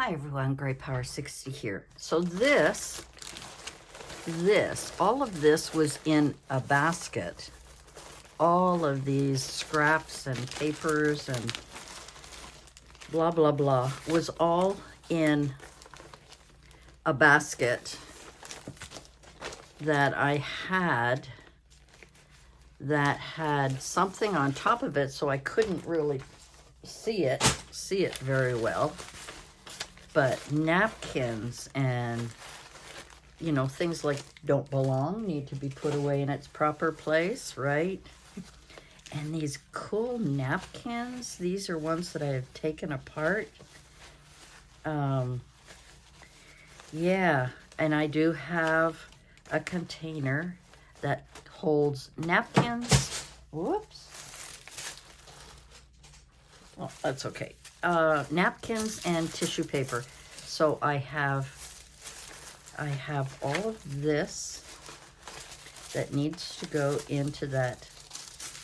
Hi everyone, Gray Power 60 here. So all of this was in a basket. All of these scraps and papers and blah, blah, blah was all in a basket that I had that had something on top of it, so I couldn't really see it very well. But napkins and, you know, things like don't belong need to be put away in its proper place, right? And these cool napkins, these are ones that I have taken apart. Yeah, and I do have a container that holds napkins. Whoops. Well, that's okay. Napkins and tissue paper. So I have all of this that needs to go into that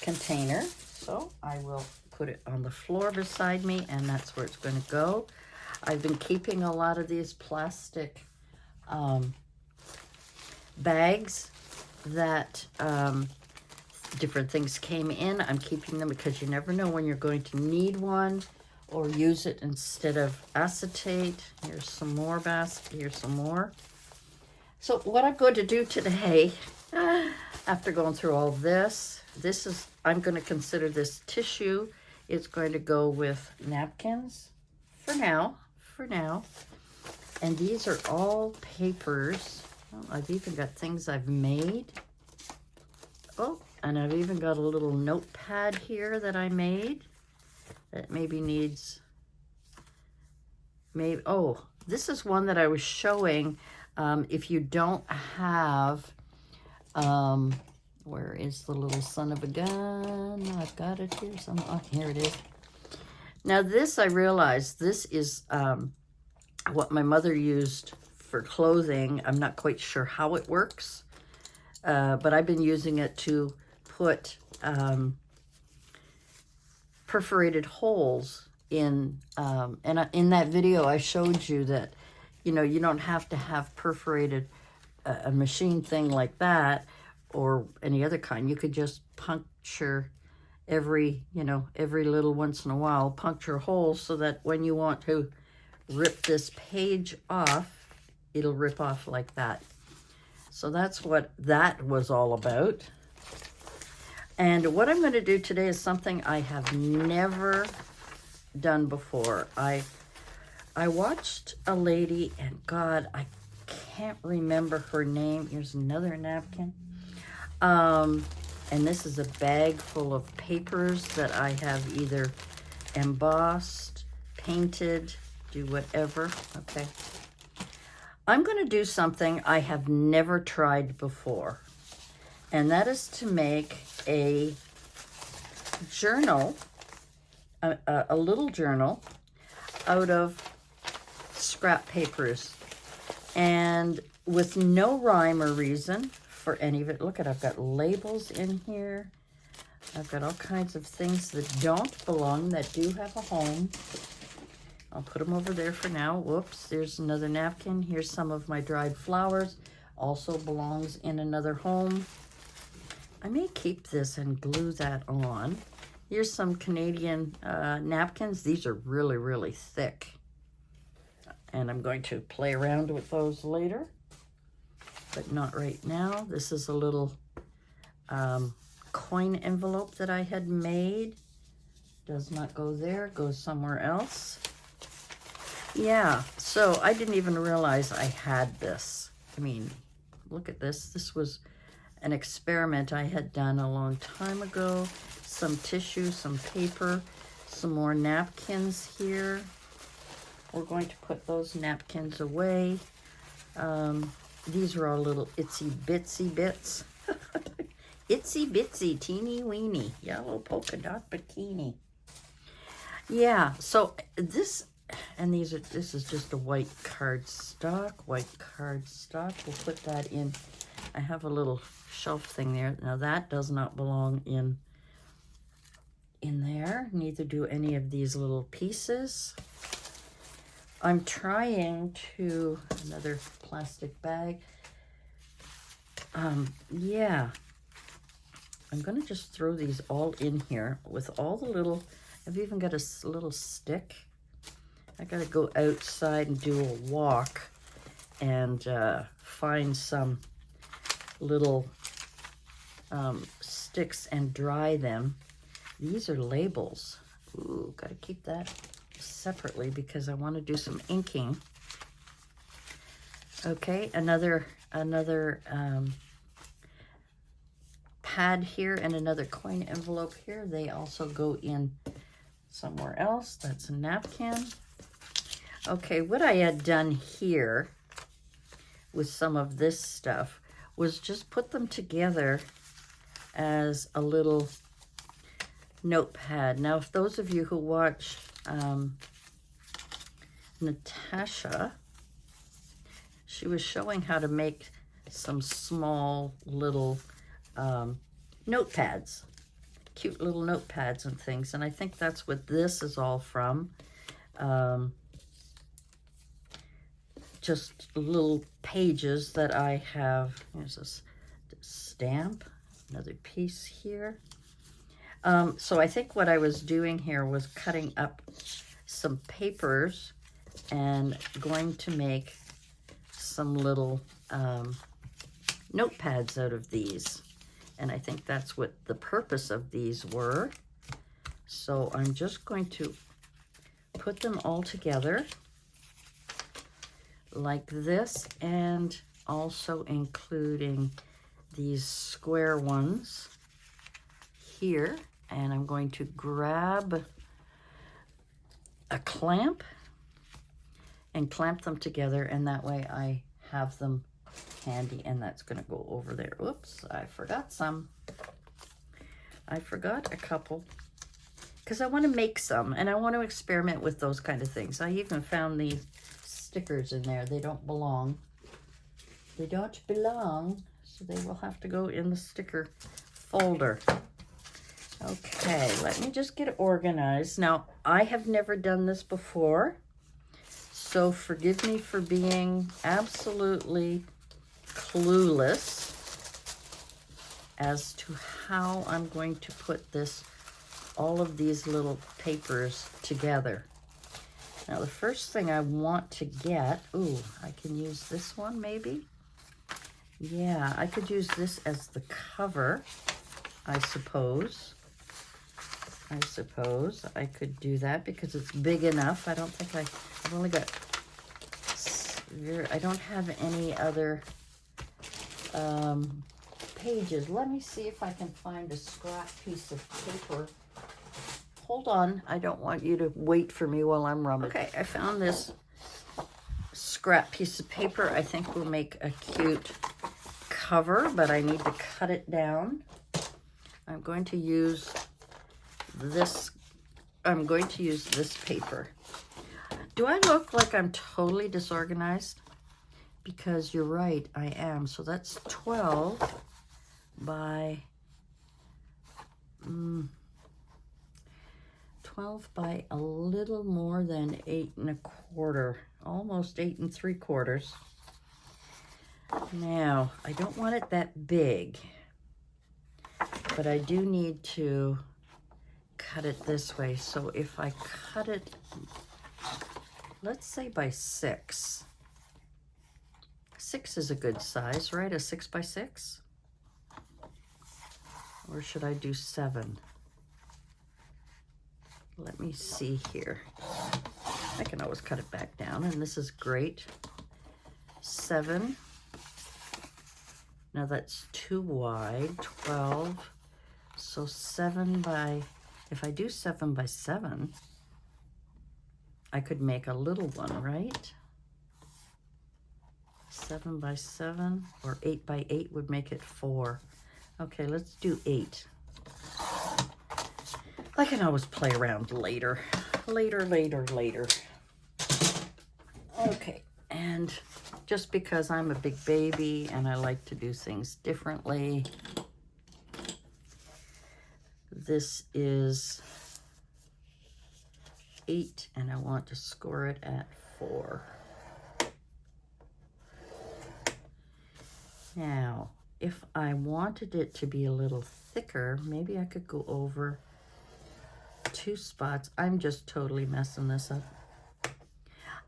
container. So I will put it on the floor beside me, and that's where it's going to go. I've been keeping a lot of these plastic bags that different things came in. I'm keeping them because you never know when you're going to need one or use it instead of acetate. Here's some more here's some more. So what I'm going to do today, after going through all this is, I'm going to consider this tissue. It's going to go with napkins for now. And these are all papers. Oh, I've even got things I've made. Oh, and I've even got a little notepad here that I made that maybe needs, oh, this is one that I was showing. If you don't have, where is the little son of a gun? I've got it here. Oh, here it is. Now this, I realized this is what my mother used for clothing. I'm not quite sure how it works, but I've been using it to put perforated holes in, and in that video I showed you that, you know, you don't have to have perforated a machine thing like that or any other kind. You could just puncture every little once in a while, puncture holes so that when you want to rip this page off, it'll rip off like that. So that's what that was all about. And what I'm going to do today is something I have never done before. I watched a lady, and God, I can't remember her name. Here's another napkin. And this is a bag full of papers that I have either embossed, painted, do whatever. Okay. I'm going to do something I have never tried before. And that is to make a journal, a little journal out of scrap papers, and with no rhyme or reason for any of it. Look at, I've got labels in here. I've got all kinds of things that don't belong, that do have a home. I'll put them over there for now. Whoops, there's another napkin. Here's some of my dried flowers. Also belongs in another home. I may keep this and glue that on. Here's some Canadian napkins. These are really, really thick. And I'm going to play around with those later, but not right now. This is a little coin envelope that I had made. Does not go there, goes somewhere else. Yeah, so I didn't even realize I had this. I mean, look at this. This was an experiment I had done a long time ago. Some tissue, some paper, some more napkins here. We're going to put those napkins away. These are all little itsy bitsy bits. Itsy bitsy, teeny weeny, yellow polka dot bikini. Yeah, so this, and this is just a white cardstock. We'll put that in. I have a little shelf thing there. Now that does not belong in there. Neither do any of these little pieces. I'm trying to, another plastic bag. Yeah, I'm gonna just throw these all in here with all the little, I've even got a little stick. I gotta go outside and do a walk and find some little sticks and dry them. These are labels. Ooh, gotta keep that separately because I want to do some inking. Okay, another pad here and another coin envelope here. They also go in somewhere else. That's a napkin. Okay, what I had done here with some of this stuff was just put them together as a little notepad. Now, if those of you who watch Natasha, she was showing how to make some small little notepads, cute little notepads and things. And I think that's what this is all from. Just little pages that I have. Here's this stamp, another piece here. So I think what I was doing here was cutting up some papers and going to make some little notepads out of these. And I think that's what the purpose of these were. So I'm just going to put them all together like this, and also including these square ones here. And I'm going to grab a clamp and clamp them together, and that way I have them handy. And that's going to go over there. Oops, I forgot some. I forgot a couple because I want to make some and I want to experiment with those kind of things. I even found these stickers in there. They don't belong. They don't belong, so they will have to go in the sticker folder. Okay, let me just get organized. Now, I have never done this before, so forgive me for being absolutely clueless as to how I'm going to put this, all of these little papers together. Now, the first thing I want to get, ooh, I can use this one maybe. Yeah, I could use this as the cover, I suppose. I could do that because it's big enough. I don't think I've only got, I don't have any other pages. Let me see if I can find a scrap piece of paper. Hold on, I don't want you to wait for me while I'm rummaging. Okay, I found this scrap piece of paper. I think will make a cute cover, but I need to cut it down. I'm going to use this paper. Do I look like I'm totally disorganized? Because you're right, I am. So that's 12 by 12 by a little more than 8 1/4, almost 8 3/4. Now, I don't want it that big, but I do need to cut it this way. So if I cut it, let's say by 6. 6 is a good size, right? A 6 by 6? Or should I do 7? Let me see here. I can always cut it back down, and this is great. 7. Now that's too wide. 12. So 7 by, if I do 7 by 7, I could make a little one, right? 7 by 7 or 8 by 8 would make it 4. Okay, let's do 8. I can always play around later. Later. Okay, and just because I'm a big baby and I like to do things differently, this is 8 and I want to score it at 4. Now, if I wanted it to be a little thicker, maybe I could go over 2 spots. I'm just totally messing this up.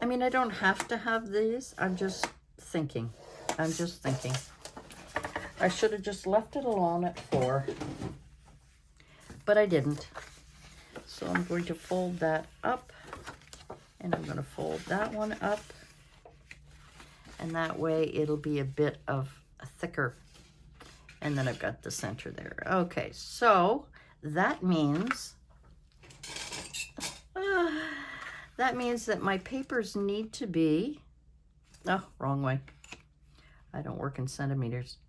I mean, I don't have to have these. I'm just thinking. I should have just left it alone at 4, but I didn't. So I'm going to fold that up, and I'm going to fold that one up, and that way it'll be a bit of a thicker. And then I've got the center there. Okay, so that means that my papers need to be, oh, wrong way. I don't work in centimeters.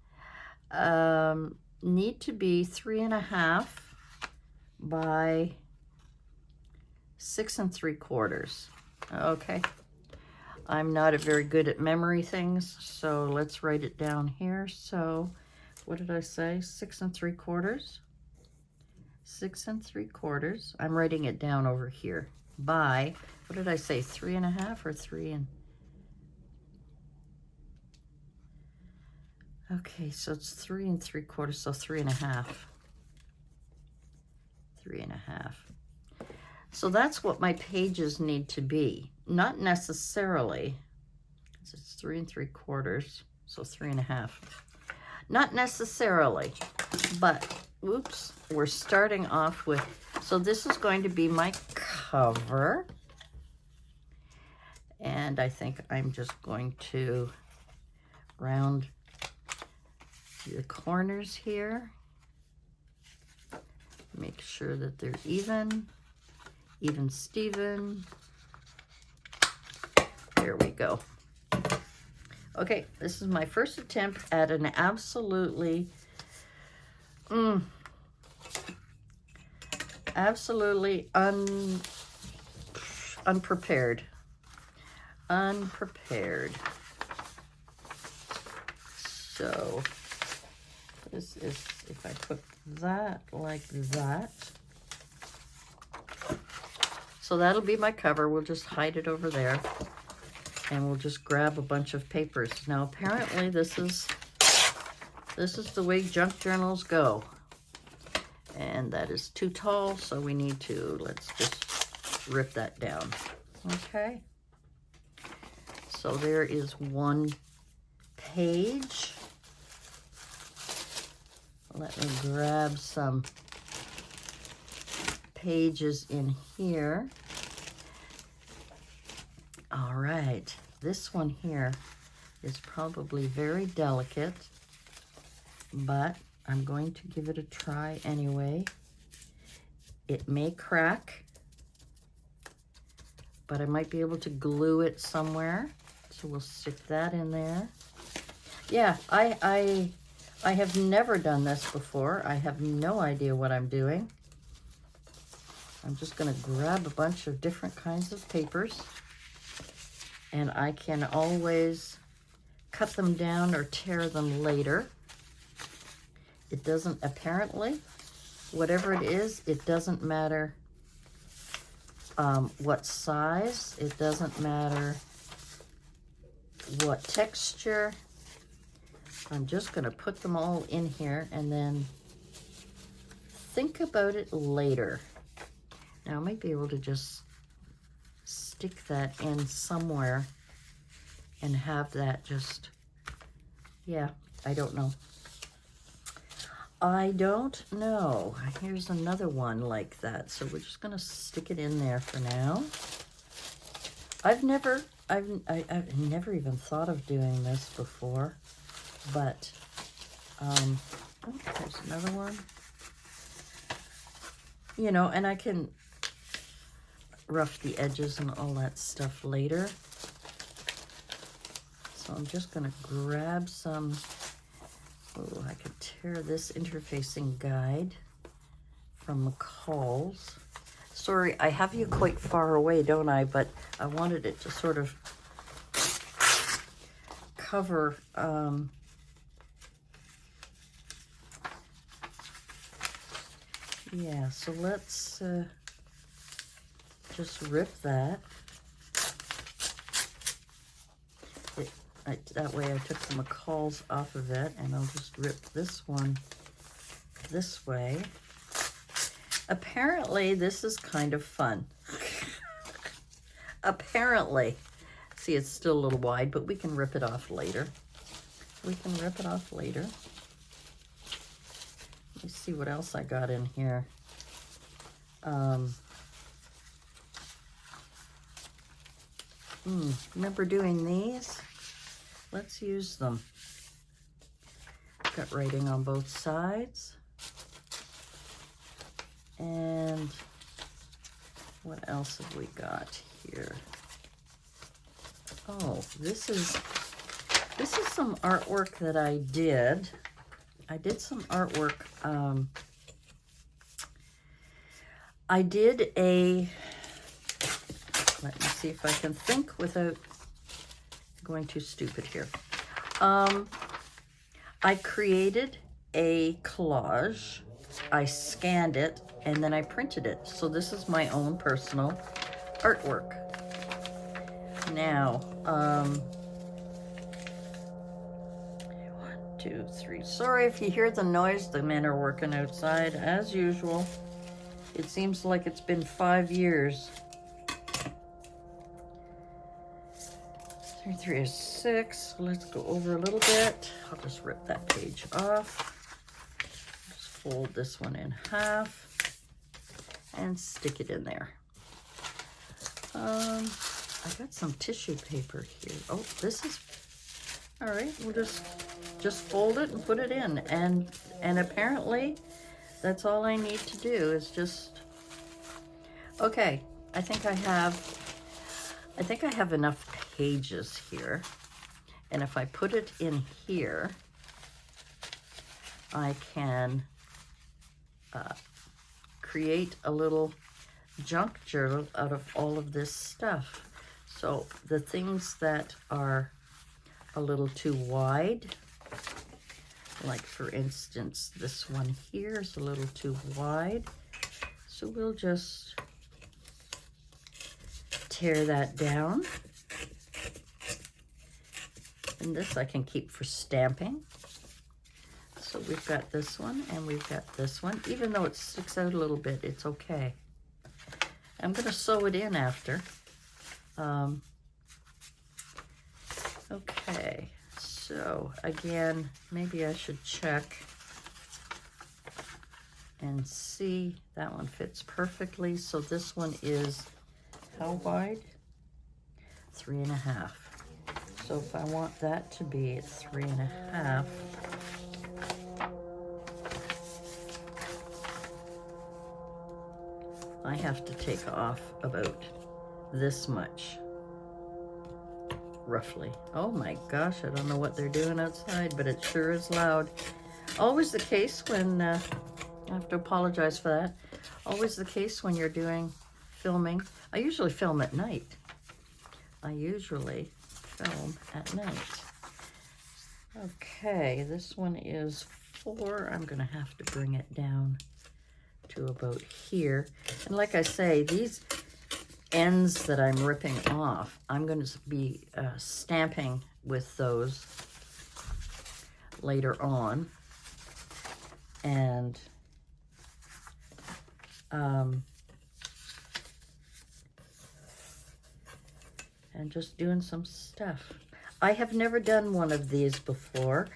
Need to be 3.5 by 6 3/4. Okay. I'm not very good at memory things, so let's write it down here. So what did I say? 6 3/4. 6 3/4. I'm writing it down over here. By, what did I say? 3.5 or 3 and... Okay, so it's 3 3/4, so 3.5. 3.5. So that's what my pages need to be. Not necessarily, it's 3 3/4, so 3.5. Not necessarily, but, oops, we're starting off with, so this is going to be my cover. And I think I'm just going to round the corners here. Make sure that they're even Steven. There we go. Okay, this is my first attempt at an absolutely, absolutely unprepared. So this is, if I put that like that, so that'll be my cover. We'll just hide it over there, and we'll just grab a bunch of papers. Now, apparently this is the way junk journals go, and that is too tall, so we need to, let's just rip that down. Okay, so there is one page. Let me grab some pages in here. All right, this one here is probably very delicate, but I'm going to give it a try anyway. It may crack, but I might be able to glue it somewhere. So we'll stick that in there. Yeah, I have never done this before. I have no idea what I'm doing. I'm just going to grab a bunch of different kinds of papers, and I can always cut them down or tear them later. It doesn't, apparently, whatever it is, it doesn't matter what size. It doesn't matter what texture. I'm just going to put them all in here and then think about it later. Now, I might be able to just stick that in somewhere and have that just, yeah, I don't know. I don't know. Here's another one like that. So we're just going to stick it in there for now. I've never even thought of doing this before, but, oh, there's another one. You know, and I can rough the edges and all that stuff later. So I'm just going to grab some, oh, I could tear this interfacing guide from McCall's. Sorry, I have you quite far away, don't I? But I wanted it to sort of cover, yeah, so let's just rip that. That way I took the McCalls off of it, and I'll just rip this one this way. Apparently, this is kind of fun. Apparently. See, it's still a little wide, but we can rip it off later. We can rip it off later. Let me see what else I got in here. Remember doing these? Let's use them. Got writing on both sides. And what else have we got here? Oh, this is some artwork that I did. I did some artwork. I did a, let me see if I can think without going too stupid here. I created a collage. I scanned it, and then I printed it. So this is my own personal artwork. Now, 1, 2, 3. Sorry if you hear the noise. The men are working outside as usual. It seems like it's been 5 years. 3, 3 is 6. Let's go over a little bit. I'll just rip that page off. Just fold this one in half and stick it in there. I got some tissue paper here. Oh, this is all right. We'll just fold it and put it in, and apparently that's all I need to do is just. Okay, I think I have enough pages here, and if I put it in here, I can create a little junk journal out of all of this stuff. So the things that are a little too wide, like for instance, this one here is a little too wide. So we'll just tear that down. And this I can keep for stamping. So we've got this one and we've got this one. Even though it sticks out a little bit, it's okay. I'm going to sew it in after. Okay, so again, maybe I should check and see. That one fits perfectly. So this one is how wide? 3.5. So if I want that to be 3.5, I have to take off about this much, roughly. Oh my gosh, I don't know what they're doing outside, but it sure is loud. Always the case when, I have to apologize for that. Always the case when you're doing filming. I usually film at night. Okay, this one is 4. I'm gonna have to bring it down to about here. And like I say, these ends that I'm ripping off, I'm going to be stamping with those later on. And just doing some stuff. I have never done one of these before.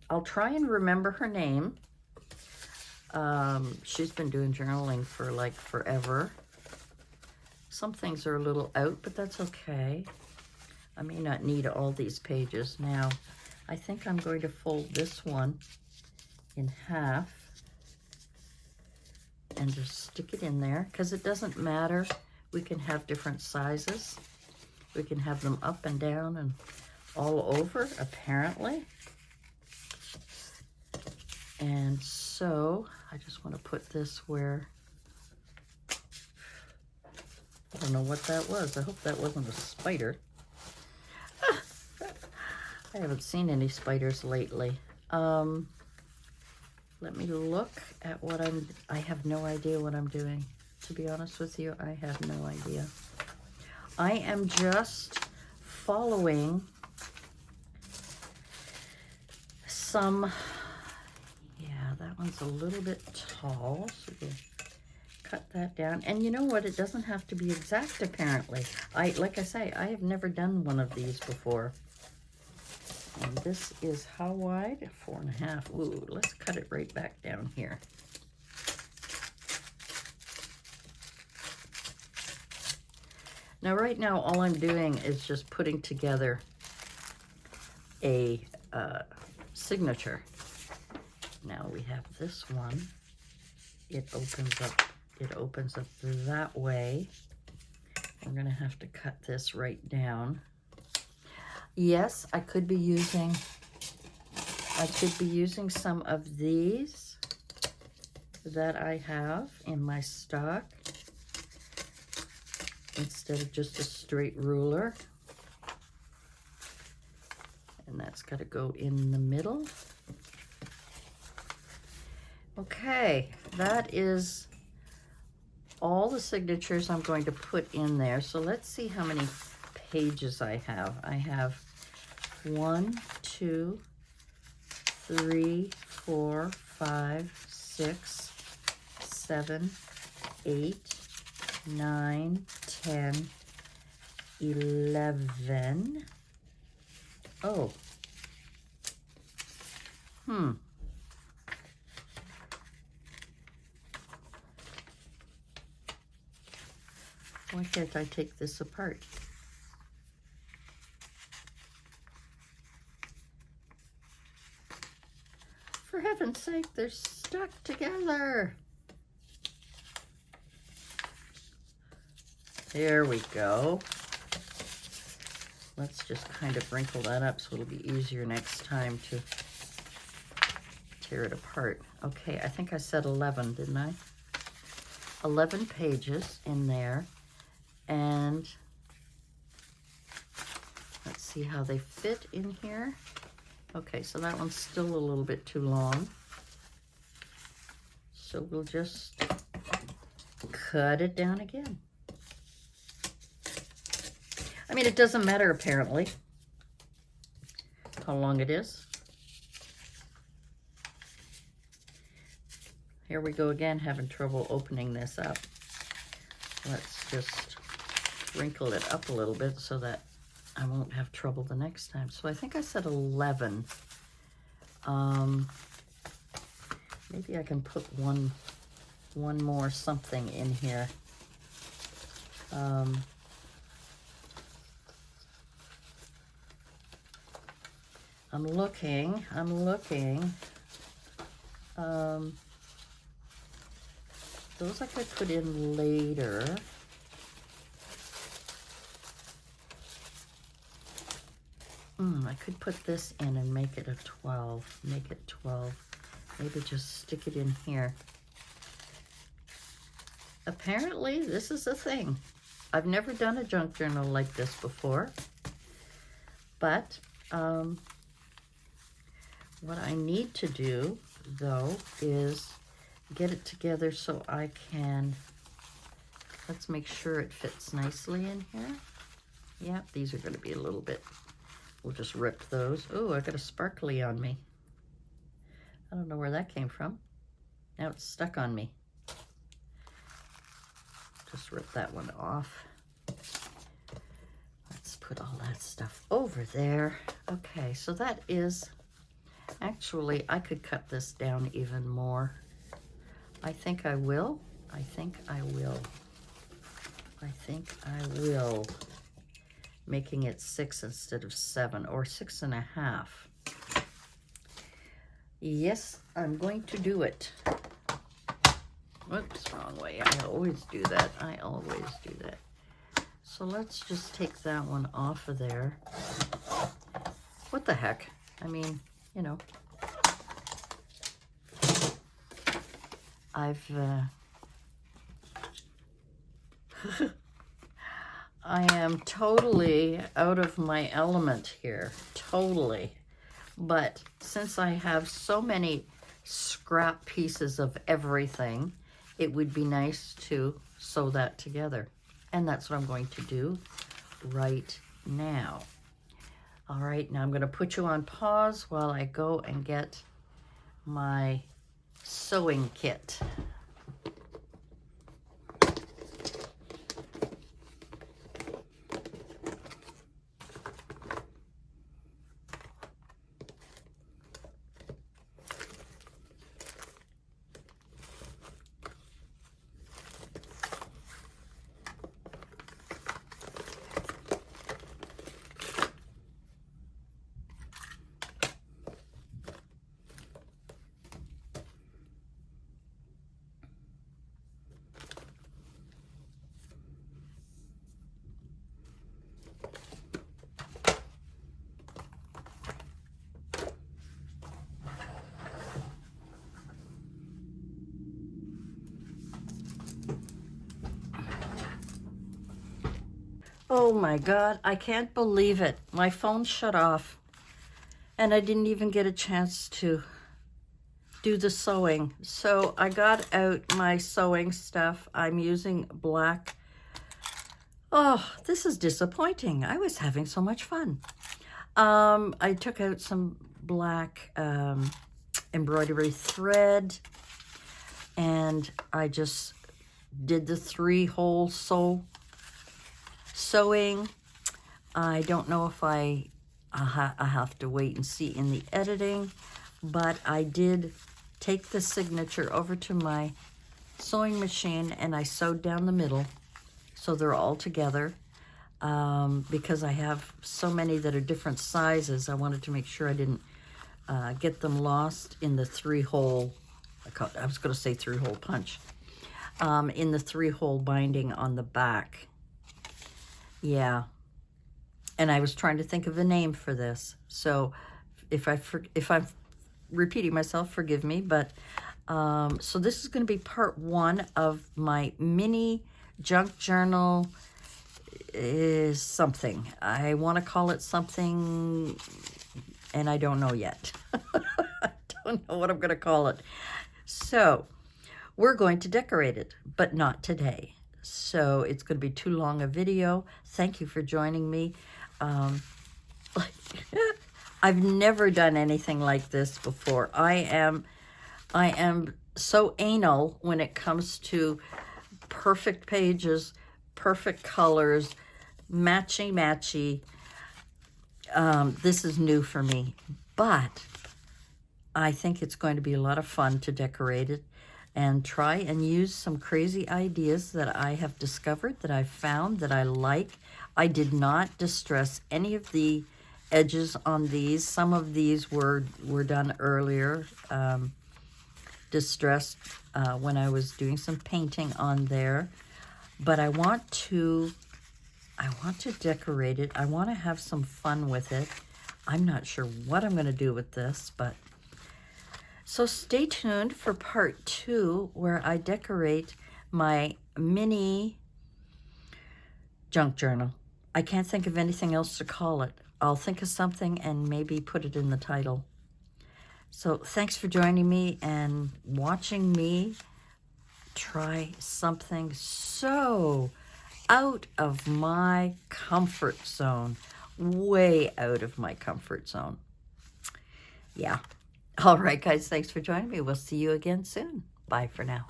I'll try and remember her name. She's been doing journaling for like forever. Some things are a little out, but that's okay. I may not need all these pages. Now, I think I'm going to fold this one in half and just stick it in there, because it doesn't matter. We can have different sizes. We can have them up and down and all over, apparently. And so I just want to put this where, I don't know what that was. I hope that wasn't a spider. I haven't seen any spiders lately. Let me look at what I have no idea what I'm doing. To be honest with you, I have no idea. I am just following some, yeah, that one's a little bit tall, so we'll cut that down. And you know what? It doesn't have to be exact, apparently. Like I say, I have never done one of these before. And this is how wide? 4.5. Ooh, let's cut it right back down here. Now, right now, all I'm doing is just putting together a signature. Now we have this one. It opens up that way. I'm gonna have to cut this right down. Yes, I could be using some of these that I have in my stock instead of just a straight ruler. And that's got to go in the middle. Okay, that is all the signatures I'm going to put in there. So let's see how many pages I have. I have 1, 2, 3, 4, 5, 6, 7, 8, 9, 10, 11. Oh. Why can't I take this apart? For heaven's sake, they're stuck together. There we go. Let's just kind of wrinkle that up so it'll be easier next time to tear it apart. Okay, I think I said 11, didn't I? 11 pages in there. And let's see how they fit in here. Okay, so that one's still a little bit too long. So we'll just cut it down again. I mean, it doesn't matter apparently how long it is. Here we go again, having trouble opening this up. Let's just wrinkle it up a little bit so that I won't have trouble the next time. So I think I said 11. Maybe I can put one more something in here. I'm looking. Those I could put in later. I could put this in and make it a 12. Make it 12. Maybe just stick it in here. Apparently, this is a thing. I've never done a junk journal like this before. But what I need to do, though, is get it together so I can, let's make sure it fits nicely in here. Yep, these are going to be a little bit, we'll just rip those. Oh, I got a sparkly on me. I don't know where that came from. Now it's stuck on me. Just rip that one off. Let's put all that stuff over there. Okay, so that is, actually, I could cut this down even more. I think I will. I think I will. Making it 6 instead of 7, or 6.5. Yes, I'm going to do it. Whoops, wrong way. I always do that. So let's just take that one off of there. What the heck? I mean, you know. I am totally out of my element here. Totally. But since I have so many scrap pieces of everything, it would be nice to sew that together. And that's what I'm going to do right now. All right, now I'm going to put you on pause while I go and get my sewing kit. Oh my God, I can't believe it. My phone shut off and I didn't even get a chance to do the sewing. So I got out my sewing stuff. I'm using black. Oh, this is disappointing. I was having so much fun. I took out some black embroidery thread and I just did the 3-hole sewing. I don't know if I have to wait and see in the editing, but I did take the signature over to my sewing machine and I sewed down the middle so they're all together. Because I have so many that are different sizes, I wanted to make sure I didn't get them lost in the 3-hole, I was going to say 3-hole punch, in the 3-hole binding on the back. Yeah. And I was trying to think of a name for this. So if I'm repeating myself, forgive me. But so this is going to be part 1 of my mini junk journal is something. I want to call it something, and I don't know yet. I don't know what I'm going to call it. So we're going to decorate it, but not today. So it's going to be too long a video. Thank you for joining me. I've never done anything like this before. I am so anal when it comes to perfect pages, perfect colors, matchy. This is new for me, but I think it's going to be a lot of fun to decorate it and try and use some crazy ideas that I have discovered, that I've found, that I like. I did not distress any of the edges on these. Some of these were done earlier, distressed when I was doing some painting on there. But I want to decorate it. I want to have some fun with it. I'm not sure what I'm going to do with this, but so stay tuned for part 2 where I decorate my mini junk journal. I can't think of anything else to call it. I'll think of something and maybe put it in the title. So thanks for joining me and watching me try something so out of my comfort zone, way out of my comfort zone. Yeah. All right, guys, thanks for joining me. We'll see you again soon. Bye for now.